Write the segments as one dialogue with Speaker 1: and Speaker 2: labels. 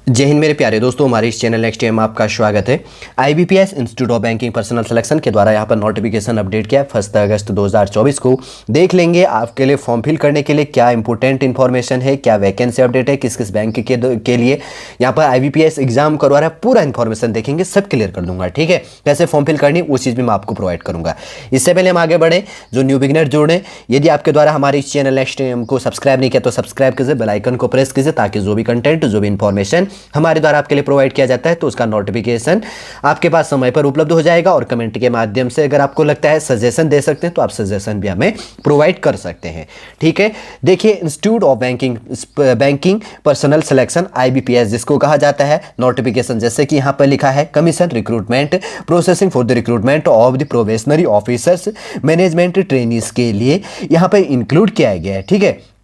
Speaker 1: जय हिंद मेरे प्यारे दोस्तों, हमारे इस चैनल नेक्स्ट टाइम आपका स्वागत है। IBPS institute of banking personal selection के द्वारा यहाँ पर नोटिफिकेशन अपडेट किया 1 अगस्त 2024 को। देख लेंगे आपके लिए फॉर्म फिल करने के लिए क्या इंपॉर्टेंट इन्फॉर्मेशन है, क्या वैकेंसी अपडेट है, किस किस बैंक के लिए यहाँ पर आईबीपीएस एग्जाम करवा रहा है, पूरा इन्फॉर्मेशन देखेंगे, सब क्लियर कर दूंगा। ठीक है, कैसे फॉर्म फिल करनी वो चीज़ भी मैं आपको प्रोवाइड करूंगा। इससे पहले हम आगे बढ़े, जो न्यू बिगिनर जुड़े, यदि आपके द्वारा हमारे इस चैनल नेक्स्ट टाइम को सब्सक्राइब नहीं किया तो सब्सक्राइब कीजिए, बेल आइकन को प्रेस कीजिए, ताकि जो भी कंटेंट, जो भी इन्फॉर्मेशन हमारे द्वारा आपके लिए प्रोवाइड किया जाता है तो उसका नोटिफिकेशन आपके पास समय पर उपलब्ध हो जाएगा। और कमेंट के माध्यम से अगर आपको लगता है सजेशन दे सकते हैं तो आप सजेशन भी हमें प्रोवाइड कर सकते हैं। ठीक है, देखिए institute of banking personal selection IBPS जिसको कहा जाता है, नोटिफिकेशन जैसे कि यहां पर लिखा है, commission recruitment processing for the recruitment of the probationary officers management trainees के लिए यहां पर इंक्लूड किया गया है। ठीक है,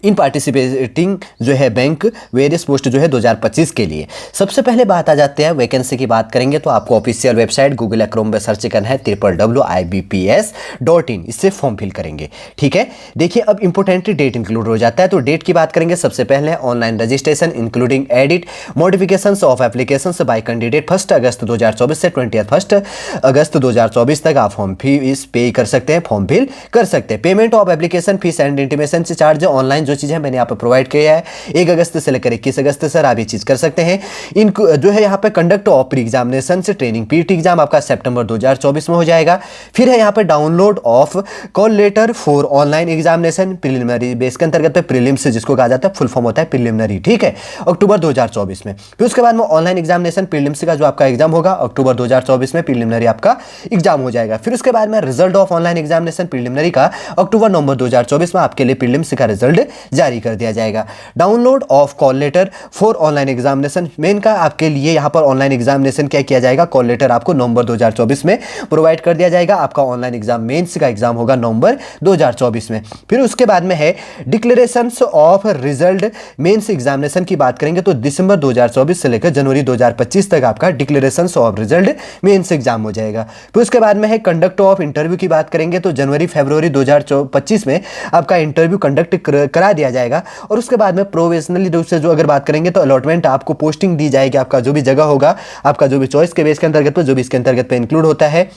Speaker 1: इन पार्टिसिपेटिंग जो है बैंक वेरियस पोस्ट जो है 2025 के लिए। सबसे पहले बात आ जाते हैं वैकेंसी की बात करेंगे तो आपको ऑफिशियल वेबसाइट गूगल या क्रोम में सर्च करना है www.ibps.in, इससे फॉर्म फिल करेंगे। ठीक है, देखिए अब इंपोर्टेंट डेट इंक्लूड हो जाता है, तो डेट की बात करेंगे। सबसे पहले online registration including edit modifications of applications bye candidate 1 अगस्त 2024 से 21 अगस्त 2024 तक आप फॉर्म फीस पे कर सकते हैं, फॉर्म फिल कर सकते हैं। Payment of application fees and intimation charge online जो चीज़ है मैंने यहाँ पे प्रोवाइड किया है 1 अगस्त से लेकर 21 अगस्त सर आप ये चीज़ कर सकते हैं। इनको जो है यहाँ पे कंडक्ट ऑफ प्री एग्जामिनेशन से ट्रेनिंग पीटी एग्जाम आपका सितंबर 2024 में हो जाएगा। फिर है यहाँ पे download of call letter for online examination preliminary base के अंतर्गत प्रीलिम्स जिसको कहा जाता है, फुल फॉर्म होता है प्रिलिमिनरी। ठीक है, अक्टूबर 2024 में। फिर उसके बाद में ऑनलाइन एग्जामिनेशन प्रीलिम्स का जो आपका एग्जाम होगा अक्टूबर 2024 में प्रिलिमिनरी आपका एग्जाम हो जाएगा। फिर उसके बाद में result of online examination preliminary का अक्टूबर नवंबर 2024 में आपके लिए प्रीलिम्स का रिजल्ट जारी कर दिया जाएगा। Download of call letter for online examination main का आपके लिए यहां पर ऑनलाइन एग्जामिनेशन क्या किया जाएगा, कॉल लेटर आपको नवंबर 2024 में प्रोवाइड कर दिया जाएगा। आपका ऑनलाइन एग्जाम मेंस का एग्जाम होगा नवंबर 2024 में। फिर उसके बाद में है declarations of result mains examination की बात करेंगे तो दिसंबर 2024 से लेकर जनवरी 2025 तक आपका declarations of result mains exam हो जाएगा। फिर उसके बाद में है कंडक्ट ऑफ इंटरव्यू की बात करेंगे तो जनवरी फरवरी 2025 में आपका इंटरव्यू कंडक्ट करा दिया जाएगा। और उसके बाद में प्रोफेशनली रूप से जो अगर बात करेंगे तो अलॉटमेंट आपको पोस्टिंग दी जाएगी, आपका जो भी जगह होगा, आपका जो भी चॉइस के बेस के अंतर्गत पे जो भी इसके अंतर्गत पे इंक्लूड होता है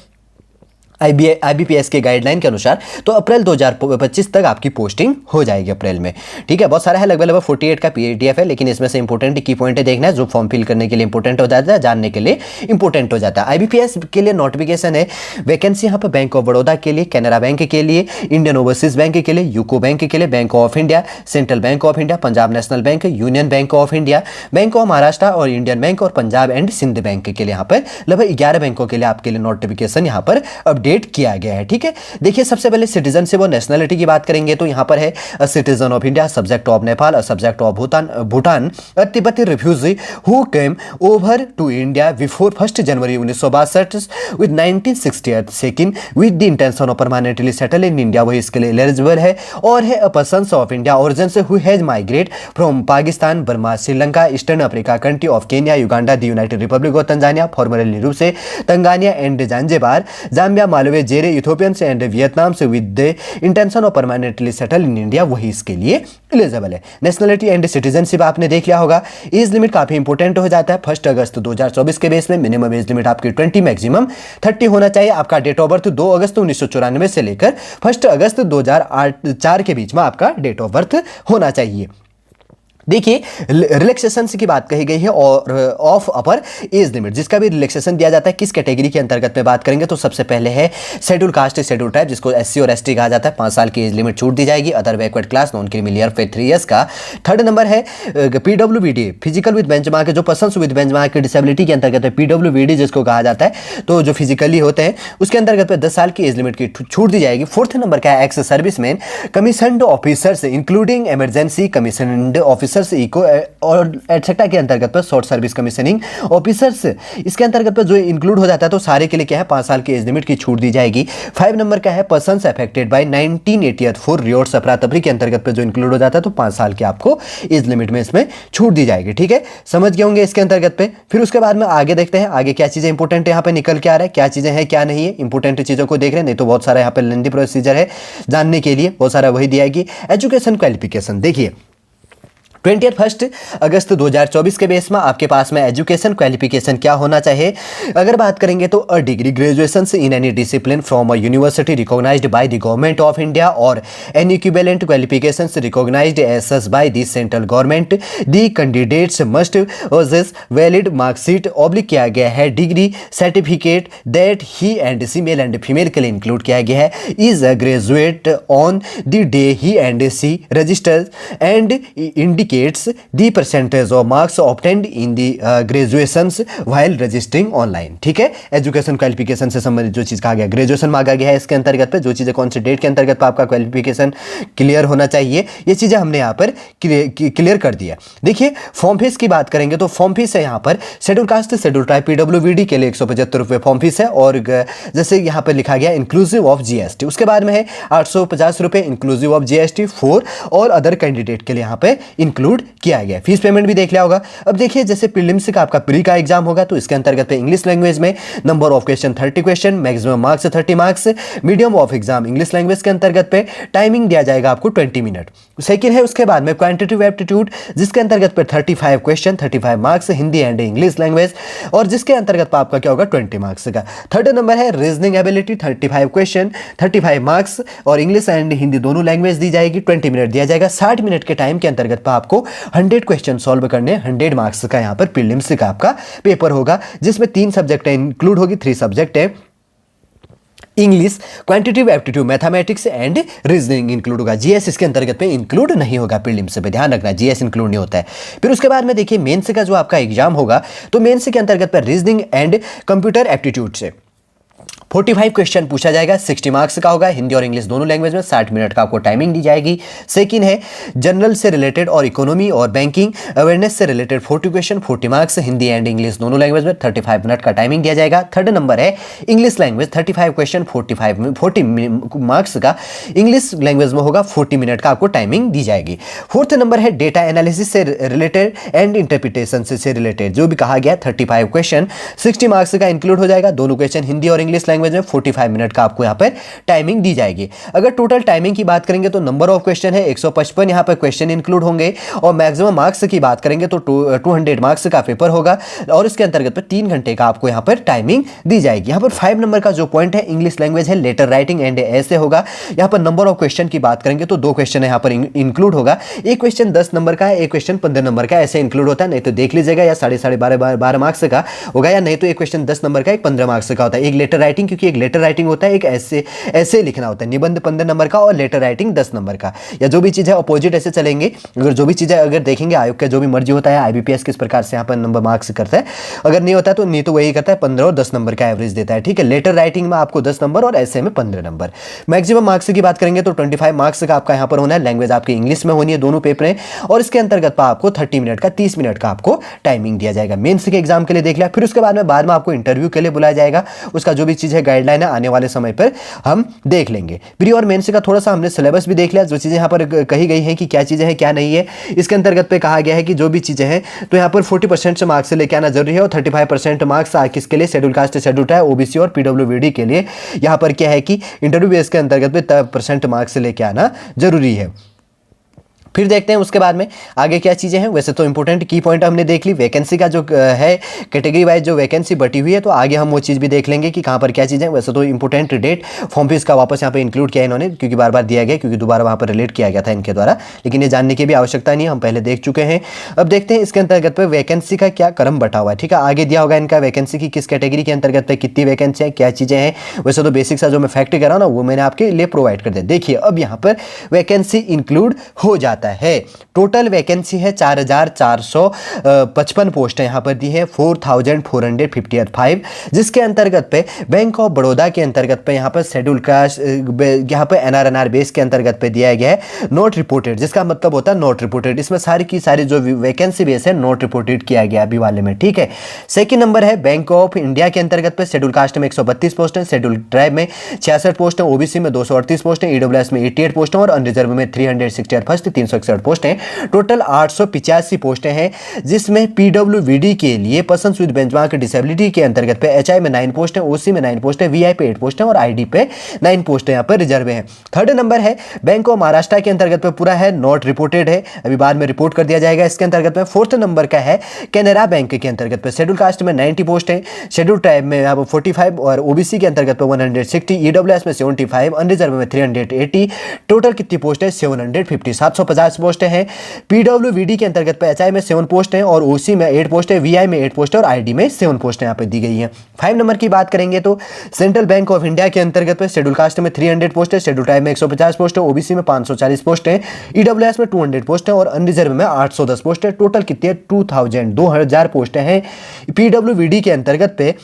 Speaker 1: आईबीपीएस के गाइडलाइन के अनुसार, तो अप्रैल 2025 तक आपकी पोस्टिंग हो जाएगी अप्रैल में। ठीक है, बहुत सारा है, लगभग 48 का पीडीएफ है, लेकिन इसमें से इंपॉर्टेंट की पॉइंट देखना है जो फॉर्म फिल करने के लिए इंपॉर्टेंट हो जाता है, जानने के लिए इंपॉर्टेंट हो जाता है। आईबीपीएस के लिए नोटिफिकेशन है, वैकेंसी यहाँ पर बैंक ऑफ बड़ौदा के लिए, कैनरा बैंक के लिए, इंडियन ओवरसीज बैंक के लिए, यूको बैंक के लिए, bank of India, central bank of India, Punjab national bank, union bank of India, bank of Maharashtra और इंडियन बैंक और पंजाब एंड सिंध बैंक के लिए यहाँ पर लगभग 11 बैंकों के लिए आपके लिए नोटिफिकेशन यहाँ पर अपडेट किया गया है। ठीक है, देखिए सबसे पहले सिटीजनशिप और नेशनलिटी की बात करेंगे तो यहां पर है citizen of India, subject of Nepal, subject of Bhutan, तिब्बती refugee who came over to India before 1 January 1962 with 1968 second with the intention of permanently settle in India, वही इसके लिए एलिजिबल है। और है पर्सन्स ऑफ इंडिया ओरिजिन से who has migrate from Pakistan, Burma, Sri Lanka, eastern Africa country of Kenya, Uganda, the United Republic of Tanzania, formally रूप से तंगानिया and जांजिबार, Zambia, मालवे, जेरे, इथियोपियंस एंड वियतनाम से with the intention of permanently settle in India, वही इसके लिए eligible है। Nationality and citizenship आपने देख लिया होगा। एज लिमिट काफी इंपॉर्टेंट हो जाता है। 1 अगस्त 2024 के बेस में मिनिमम एज लिमिट आपकी 20, मैक्सिमम 30 होना चाहिए। आपका डेट ऑफ बर्थ 2 अगस्त 1994 से लेकर 1 अगस्त 2004 के बीच में आपका डेट ऑफ बर्थ होना चाहिए। देखिए रिलैक्सेशन की बात कही गई है और ऑफ अपर एज लिमिट, जिसका भी रिलैक्सेशन दिया जाता है किस कैटेगरी के अंतर्गत में बात करेंगे तो सबसे पहले है शेड्यूल कास्ट शेड्यूल ट्राइब जिसको एससी और एसटी कहा जाता है, 5 साल की एज लिमिट छूट दी जाएगी। Other backward class non creamy layer पे 3 इयर्स का। थर्ड नंबर है पीडब्ल्यूबीडी फिजिकल विद बेंचमार्क, जो पर्सन्स विद बेंचमार्क डिसेबिलिटी के अंतर्गत है पीडब्ल्यूबीडी जिसको कहा जाता है, तो जो फिजिकली होते हैं उसके अंतर्गत 10 साल की एज लिमिट की छूट दी जाएगी। फोर्थ नंबर का है ex serviceman, commissioned officers including emergency commissioned officers इको और एटसेट्रा के अंतर्गत पर शॉर्ट सर्विस कमीशनिंग ऑफिसर्स इसके अंतर्गत पर जो इंक्लूड हो जाता है तो सारे के लिए क्या है 5 साल की एज लिमिट की छूट दी जाएगी। 5 नंबर का है पर्सन्स अफेक्टेड बाय 1984 रियोट्स अफरा तफरी के अंतर्गत पर जो इंक्लूड हो जाता है तो 5 साल की आपको एज लिमिट में इसमें छूट दी जाएगी। ठीक है, समझ गए होंगे इसके अंतर्गत पे। फिर उसके बाद में आगे देखते हैं आगे क्या चीजें इंपॉर्टेंट यहाँ पे निकल के आ रहा है, क्या चीजें हैं क्या नहीं है, इंपॉर्टेंट चीजों को देख रहे हैं, नहीं तो बहुत सारा यहाँ पे लेंथी प्रोसीजर है जानने के लिए, बहुत सारा वही दिया है कि एजुकेशन क्वालिफिकेशन। देखिए 21 अगस्त 2024 के बेस में आपके पास में एजुकेशन क्वालिफिकेशन क्या होना चाहिए। अगर बात करेंगे तो a degree graduation in any discipline from a university recognised by the government of India और an equivalent qualifications recognised as such by the central government. The candidates must possess valid marksheet oblique किया गया है degree certificate that he and she male and female के लिए include किया गया है is a graduate on the day he and she registers and indicates the percentage of marks obtained in the graduations while registering online। ठीक है, education qualification से संबंधित जो चीज कहा गया, ग्रेजुएशन मांगा गया है इसके अंतर्गत पे जो चीजें कौन से डेट के अंतर्गत पे आपका क्वालिफिकेशन क्लियर होना चाहिए, ये चीजें हमने यहाँ पर क्लियर कर दिया। देखिए फॉर्म फीस की बात करेंगे तो फॉर्म फीस है यहाँ पर schedule caste schedule tribe PWBD के लिए 175 रुपये फॉर्म फीस है और जैसे यहाँ पर लिखा गया इंक्लूसिव ऑफ जीएसटी। उसके बाद में है 850 रुपये इंक्लूसिव ऑफ जीएसटी फॉर और अदर कैंडिडेट के लिए यहाँ पे इंक्लूड किया गया। फीस पेमेंट भी देख लिया होगा। अब देखिए जैसे प्रीलिम्स का आपका प्री का एग्जाम होगा तो इसके अंतर्गत पे इंग्लिश लैंग्वेज में number of question 30 question, maximum marks 30 marks. Medium of exam English language के अंतर्गत पे टाइमिंग दिया जाएगा आपको 20 मिनट। सेकंड है उसके बाद में क्वांटिटेटिव एप्टीट्यूड जिसके अंतर्गत पे 35 question 35 marks Hindi and English language और जिसके अंतर्गत पे आपका क्या होगा 20 मार्क्स का। थर्ड नंबर है रीजनिंग एबिलिटी 35 क्वेश्चन 35 मार्क्स और इंग्लिश एंड हिंदी दोनों लैंग्वेज दी जाएगी, 20 मिनट दिया जाएगा। 60 मिनट के टाइम के अंतर्गत पे आपको 100 क्वेश्चन सॉल्व करने, 100 मार्क्स का यहाँ पर प्रीलिम्स का आपका पेपर होगा जिसमें 3 सब्जेक्ट इंक्लूड होगी, 3 सब्जेक्ट है English, quantitative aptitude mathematics and reasoning include होगा। जीएस इसके अंतर्गत पे इंक्लूड नहीं होगा, प्रीलिम्स पे ध्यान रखना जीएस इंक्लूड नहीं होता है। फिर उसके बाद में देखिए मेंस का जो आपका एग्जाम होगा तो मेंस के अंतर्गत पे रीजनिंग एंड कंप्यूटर एप्टीट्यूड से 45 क्वेश्चन पूछा जाएगा, 60 मार्क्स का होगा, हिंदी और इंग्लिश दोनों लैंग्वेज में 60 मिनट का आपको टाइमिंग दी जाएगी। सेकंड है जनरल से रिलेटेड और इकोनॉमी और बैंकिंग अवेयरनेस से related 40 question 40 marks, Hindi and English दोनों लैंग्वेज में 35 मिनट का टाइमिंग दिया जाएगा। थर्ड नंबर है इंग्लिश लैंग्वेज 35 क्वेश्चन 40 मार्क्स का, इंग्लिश लैंग्वेज में होगा 40 मिनट का आपको टाइमिंग दी जाएगी। फोर्थ नंबर है डेटा एनालिसिस से रिलेटेड एंड इंटरप्रिटेशन से रिलेटेड जो भी कहा गया 35 क्वेश्चन 60 मार्क्स का इंक्लूड हो जाएगा, दोनों क्वेश्चन हिंदी और इंग्लिश लैंग्वेज में 45 मिनट का आपको यहाँ पर टाइमिंग दी जाएगी। अगर टोटल टाइमिंग की बात करेंगे तो नंबर ऑफ क्वेश्चन है 155 यहाँ पर क्वेश्चन इंक्लूड होंगे और मैक्सिमम मार्क्स की बात करेंगे तो 200 मार्क्स का पेपर होगा और इसके अंतर्गत 3 घंटे का आपको यहाँ पर टाइमिंग दी जाएगी। यहाँ पर 5 नंबर का जो पॉइंट है इंग्लिश लैंग्वेज है, लेटर राइटिंग एंड ऐसे होगा। यहाँ पर नंबर ऑफ क्वेश्चन की बात करेंगे तो 2 क्वेश्चन यहाँ पर इंक्लूड होगा, एक क्वेश्चन 10 नंबर का है, एक क्वेश्चन 15 नंबर का ऐसे इंक्लूड होता है, नहीं तो देख लीजिएगा या 12.5 मार्क्स का होगा या नहीं तो एक क्वेश्चन 10 नंबर का एक 15 मार्क्स का होता है। एक लेटर राइटिंग क्योंकि एक लेटर राइटिंग होता है, एक ऐसे लिखना होता है, निबंध 15 नंबर का और लेटर राइटिंग 10 नंबर का, या जो भी चीज़ है अपोजिट ऐसे चलेंगे। अगर जो भी चीज़ें अगर देखेंगे आयोग का जो भी मर्जी होता है, आईबीपीएस किस प्रकार से यहाँ पर नंबर मार्क्स करता है, अगर नहीं होता है तो नहीं तो वही करता है 15 और 10 नंबर का एवरेज देता है। ठीक है, लेटर राइटिंग में आपको 10 नंबर और ऐसे में 15 नंबर। मैक्सिमम मार्क्स की बात करेंगे तो 25 मार्क्स का आपका यहाँ पर होना है, लैंग्वेज आपकी इंग्लिश में होनी है दोनों पेपर हैं और इसके अंतर्गत आपको 30 मिनट का 30 मिनट का आपको टाइमिंग दिया जाएगा। मेंस के एग्जाम के लिए देख लिया। फिर उसके बाद में आपको इंटरव्यू के लिए बुलाया जाएगा, उसका जो भी चीज़ है गाइडलाइन है आने वाले समय पर हम देख लेंगे। प्री और मेंस का थोड़ा सा हमने सिलेबस भी देख लिया, जो चीज़ें यहाँ पर कही गई हैं कि क्या चीज़ें हैं क्या नहीं है। इसके अंतर्गत पे कहा गया है कि जो भी चीज़ें हैं तो यहाँ पर 40% से मार्क्स से लेके आना जरूरी है और 35% मार्क्स किसके लिए, schedule caste schedule tribe OBC और पीडब्ल्यूबीडी के लिए यहाँ पर क्या है कि इंटरव्यू बेस के अंतर्गत पे % मार्क्स से लेके आना जरूरी है। फिर देखते हैं उसके बाद में आगे क्या चीज़ें हैं। वैसे तो इंपॉर्टेंट की पॉइंट हमने देख ली, वैकेंसी का जो है कैटेगरी वाइज जो वैकेंसी बटी हुई है तो आगे हम वो चीज़ भी देख लेंगे कि कहाँ पर क्या चीज़ें हैं। वैसे तो इंपॉर्टेंट डेट फॉर्म फीस का वापस यहाँ पे इंक्लूड किया इन्होंने क्योंकि बार बार दिया गया, क्योंकि दोबारा वहाँ पर रिलेट किया गया था इनके द्वारा, लेकिन ये जानने की भी आवश्यकता नहीं है, हम पहले देख चुके हैं। अब देखते हैं इसके अंतर्गत पर वैकेंसी का क्या क्रम बटा हुआ है। ठीक है, आगे दिया होगा इनका वैकेंसी की किस कैटेगरी के अंतर्गत पर कितनी वैकेंसी है, क्या चीज़ें हैं। वैसे तो बेसिक सा जो मैं फैक्ट कर रहा हूँ ना वो मैंने आपके लिए प्रोवाइड कर दिया। देखिए अब यहाँ पर वैकेंसी इंक्लूड हो जाता है। टोटल वैकेंसी है 4455 पोस्ट है यहाँ पर दी है 4455, जिसके अंतर्गत पे बैंक ऑफ बड़ौदा के अंतर्गत पे यहाँ पर शेड्यूल कास्ट यहाँ पे एनआरएनआर बेस के अंतर्गत पे दिया गया है नॉट रिपोर्टेड, जिसका मतलब होता है नॉट रिपोर्टेड। इसमें सारी की सारी जो वैकेंसी बेस है नॉट रिपोर्टेड किया गया अभी वाले में। ठीक है, सेकंड नंबर है बैंक ऑफ इंडिया के अंतर्गत पे शेड्यूल कास्ट में 132 पोस्ट है, शेड्यूल ट्राइब में 66 पोस्ट है, ओबीसी में 238 पोस्ट है, ईडब्ल्यूएस में 88 पोस्ट है और अनरिजर्व में 368 फर्स्ट 361 पोस्टें, टोटल 885 पोस्टें हैं, जिसमें पीडब्ल्यूवीडी के लिए पर्सन्स विद बेंचमार्क डिसेबिलिटी के अंतर्गत पे एचआई में 9 पोस्टें, ओसी में 9 पोस्टें, वीआई पे 8 पोस्टें और आईडी पे 9 पोस्टें यहाँ पर रिजर्व हैं। थर्ड नंबर है बैंक ऑफ महाराष्ट्र के अंतर्गत पे पूरा है, नॉट रिपोर्टेड है, अभी बाद में रिपोर्ट कर दिया जाएगा इसके अंतर्गत में। फोर्थ नंबर का है कैनरा बैंक के अंतर्गत पे शेड्यूल कास्ट में 90 पोस्ट है, शेड्यूल ट्राइब में यहाँ पर 45 और ओबीसी के अंतर्गत पे 160, ईडब्ल्यूएस में 75, अनरिजर्व में 380, टोटल कितनी पोस्ट है 750, 750 पोस्ट हैं। पीडब्ल्यूवीडी के अंतर्गत पे एचआई में 7 पोस्ट हैं और ओसी में 8 पोस्ट है, वीआई में 8 पोस्ट है और आईडी में 7 पोस्ट यहाँ पे दी गई है। 5 नंबर की बात करेंगे तो सेंट्रल बैंक ऑफ इंडिया के अंतर्गत पे शेड्यूल कास्ट में 300 पोस्ट है, शेड्यूल ट्राइब में 150 पोस्ट है, ओबीसी में 540 पोस्ट है, ईडब्ल्यूएस में 200 पोस्ट है और अनरिजर्व में 810 पोस्ट है। टोटल कितनी है 2000 पोस्टें हैं पीडब्ल्यूवीडी के अंतर्गत पे।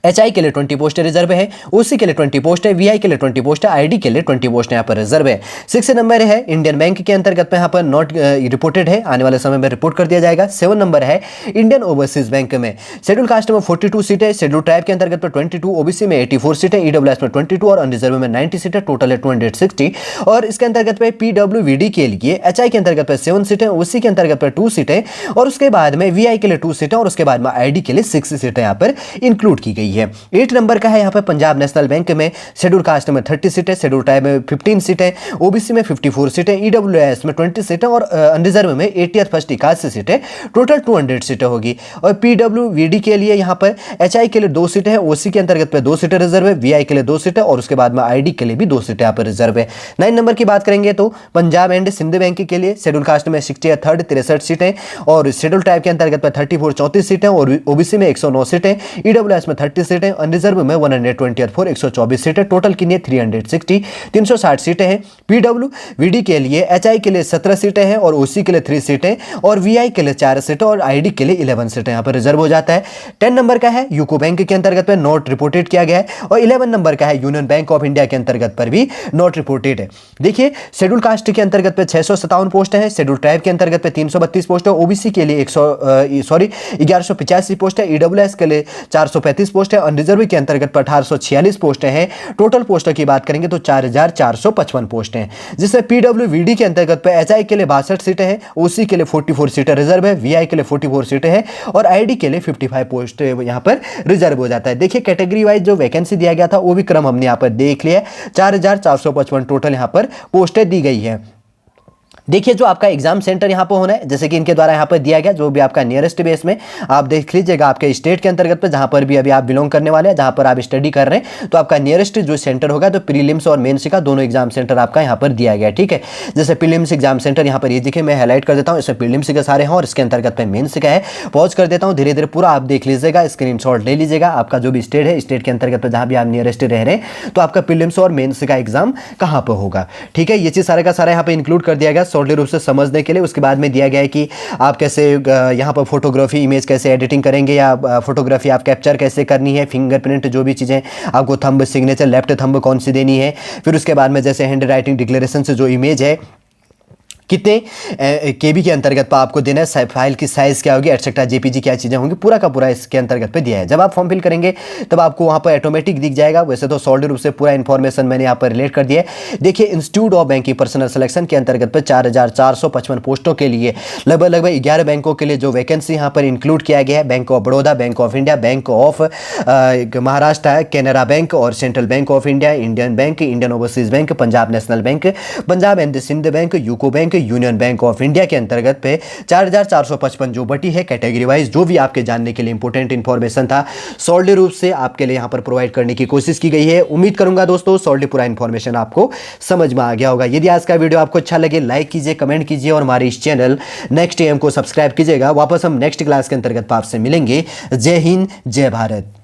Speaker 1: एचआई के लिए 20 पोस्ट रिजर्व है, ओसी के लिए 20 पोस्ट है, वीआई के लिए 20 पोस्ट है, आईडी के लिए 20 पोस्ट यहाँ पर रिजर्व है। 6 नंबर है इंडियन बैंक के अंतर्गत पे यहाँ पर नॉट रिपोर्टेड है, आने वाले समय में रिपोर्ट कर दिया जाएगा। 7 नंबर है इंडियन ओवरसीज बैंक में शेड्यूल कास्ट में 42 सीटें, शेड्यूल ट्राइब के अंतर्गत पे 22, ओबीसी में 84 सीटें, ईडब्ल्यूएस में 22 और अनरिजर्व में 90 सीटें, टोटल है 260। और इसके अंतर्गत पे पीडब्ल्यूवीडी के लिए एचआई के अंतर्गत पे 7 सीटें, ओसी के अंतर्गत पे 2 सीटें और उसके बाद में वीआई के लिए 2 सीटें और उसके बाद में आईडी के लिए 6 सीटें यहाँ पर इंक्लूड की गई है। 8 नंबर का है यहाँ पे पंजाब नेशनल बैंक में शेड्यूल कास्ट में 30 सीटें, शेड्यूल ट्राइब में 15 सीटें, ओबीसी में 54 सीटें, ईडब्ल्यूएस में 20 सीटें और अनरिजर्व में 80th फर्स्ट 81 सीटें, टोटल 200 सीटें होगी। और पीडब्ल्यूवीडी के लिए यहाँ पर एचआई के लिए 2 सीटें हैं, ओसी के अंतर्गत पे 2 सीटें रिजर्व है, वीआई के लिए 2 सीटें और उसके बाद में आईडी के लिए भी 2 सीटें यहाँ पर रिजर्व है। 9 नंबर की बात करेंगे तो पंजाब एंड सिंध बैंक के लिए शेड्यूल कास्ट में 63 63 सीटें और शेड्यूल ट्राइब के अंतर्गत पे 34 34 सीटें और ओबीसी में 109 सीटें, ईडब्ल्यूएस में 30 सीटें, अनरिजर्व में 124 124 सीटें, टोटल कितनी है 360 360 सीटें हैं। पीडब्ल्यूवीडी के लिए एचआई के लिए 17 सीटें हैं और ओसी के लिए 3 सीटें और वीआई के लिए 4 सीटें और आईडी के लिए 11 सीटें यहाँ पर रिजर्व हो जाता है। 10 नंबर का है यूको बैंक के अंतर्गत पे नोट रिपोर्टेड किया गया है और 11 नंबर का है यूनियन बैंक ऑफ इंडिया के अंतर्गत पर भी नोट रिपोर्टेड है। देखिए शेड्यूल कास्ट के अंतर्गत पे 657 पोस्ट है, शेड्यूल ट्राइब के अंतर्गत पे 332 पोस्ट है, ओबीसी के लिए 1185 पोस्ट है, ईडब्ल्यूएस के लिए 435 पोस्ट है, अनरिजर्व के अंतर्गत पर 1846 पोस्टें हैं। टोटल पोस्टों की बात करेंगे तो 4455 पोस्टें हैं, जिसमें पीडब्ल्यूवीडी के अंतर्गत पे एचआई के लिए 62 सीटें हैं, ओसी के लिए 44 सीटें रिजर्व है, वीआई के लिए 44 सीटें हैं और आईडी के लिए 55 पोस्ट यहां पर रिजर्व हो जाता है। देखिए कैटेगरी वाइज जो वैकेंसी दिया गया था वो भी क्रम हमने यहां पर देख लिया, 4455 टोटल यहां पर पोस्टें दी गई है। देखिए जो आपका एग्जाम सेंटर यहाँ पर होना है, जैसे कि इनके द्वारा यहाँ पर दिया गया, जो भी आपका नियरेस्ट बेस में आप देख लीजिएगा आपके स्टेट के अंतर्गत पे जहाँ पर भी अभी आप बिलोंग करने वाले हैं, जहाँ पर आप स्टडी कर रहे हैं, तो आपका नियरेस्ट जो सेंटर होगा तो प्रीलिम्स और मेंस का दोनों एग्जाम सेंटर आपका यहाँ पर दिया गया है। ठीक है, जैसे प्रीलिम्स एग्जाम सेंटर यहाँ पर ये देखिए मैं हाईलाइट कर देता हूँ, इसमें प्रीलिम्स के सारे हैं और इसके अंतर्गत पे मेन्स का है। पॉज कर देता हूँ, धीरे धीरे पूरा आप देख लीजिएगा, स्क्रीनशॉट ले लीजिएगा। आपका जो भी स्टेट है, स्टेट के अंतर्गत पे जहाँ भी आप नियरेस्ट रह रहे हैं, तो आपका प्रीलिम्स और मेन्स का एग्जाम कहाँ पर होगा। ठीक है, ये चीज़ सारे का सारा यहाँ पर इंक्लूड कर दिया गया शॉर्टली रूप से समझ के लिए। उसके बाद में दिया गया है कि आप कैसे यहाँ पर फोटोग्राफी इमेज कैसे एडिटिंग करेंगे या फोटोग्राफी आप कैप्चर कैसे करनी है, फिंगरप्रिंट जो भी चीज़ें आपको थंब सिग्नेचर लेफ्ट थंब कौन सी देनी है, फिर उसके बाद में जैसे हैंड राइटिंग डिक्लेरेशन से जो इमेज है कितने केबी के अंतर्गत पर आपको देना है, फाइल की साइज क्या होगी, एटसेट्रा जेपीजी क्या चीज़ें होंगी, पूरा का पूरा इसके अंतर्गत पे दिया है। जब आप फॉर्म फिल करेंगे तब आपको वहाँ पर ऑटोमेटिक दिख जाएगा। वैसे तो सॉलिड रूप से पूरा इन्फॉर्मेशन मैंने यहाँ पर रिलेट कर दिया है। देखिए institute of banking personal selection के अंतर्गत पर 4455 पोस्टों के लिए लगभग 11 बैंकों के लिए जो वैकेंसी यहाँ पर इंक्लूड किया गया है। Bank of Baroda, bank of India, bank of Maharashtra, Canara bank और central bank of India, Indian bank, Indian overseas bank, Punjab national bank, Punjab and Sind bank, UCO bank, union bank of India के अंतर्गत पे 4455 जो बटी है कैटेगरी वाइज, जो भी आपके जानने के लिए इंपॉर्टेंट इंफॉर्मेशन था सॉलिड रूप से आपके लिए यहां पर प्रोवाइड करने की कोशिश की गई है। उम्मीद करूंगा दोस्तों सॉलिड पूरा इंफॉर्मेशन आपको समझ में आ गया होगा। यदि आज का वीडियो आपको अच्छा लगे लाइक कीजिए, कमेंट कीजिए और हमारे इस चैनल नेक्स्ट एएम को सब्सक्राइब कीजिएगा। वापस हम नेक्स्ट क्लास के अंतर्गत आपसे मिलेंगे। जय हिंद, जय भारत।